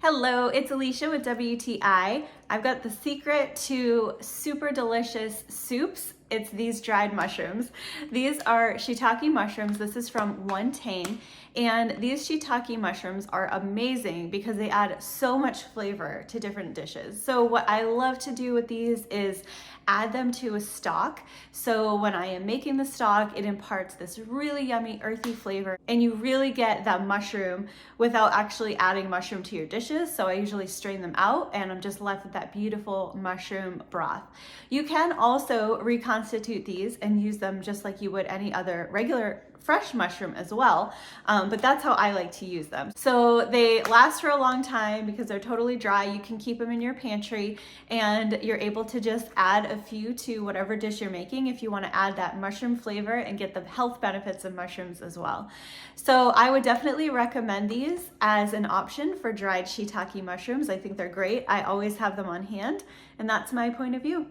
Hello, it's Alicia with WTI. I've got the secret to super delicious soups. It's these dried mushrooms. These are shiitake mushrooms. This is from ONETANG, and these shiitake mushrooms are amazing because they add so much flavor to different dishes. So what I love to do with these is add them to a stock. So when I am making the stock, it imparts this really yummy earthy flavor, and you really get that mushroom without actually adding mushroom to your dishes. So I usually strain them out and I'm just left with that beautiful mushroom broth. You can also reconstitute these and use them just like you would any other regular fresh mushroom as well, but that's how I like to use them. So they last for a long time because they're totally dry. You can keep them in your pantry and you're able to just add a few to whatever dish you're making if you want to add that mushroom flavor and get the health benefits of mushrooms as well. So I would definitely recommend these as an option for dried shiitake mushrooms. I think they're great. I always have them on hand, and that's my point of view.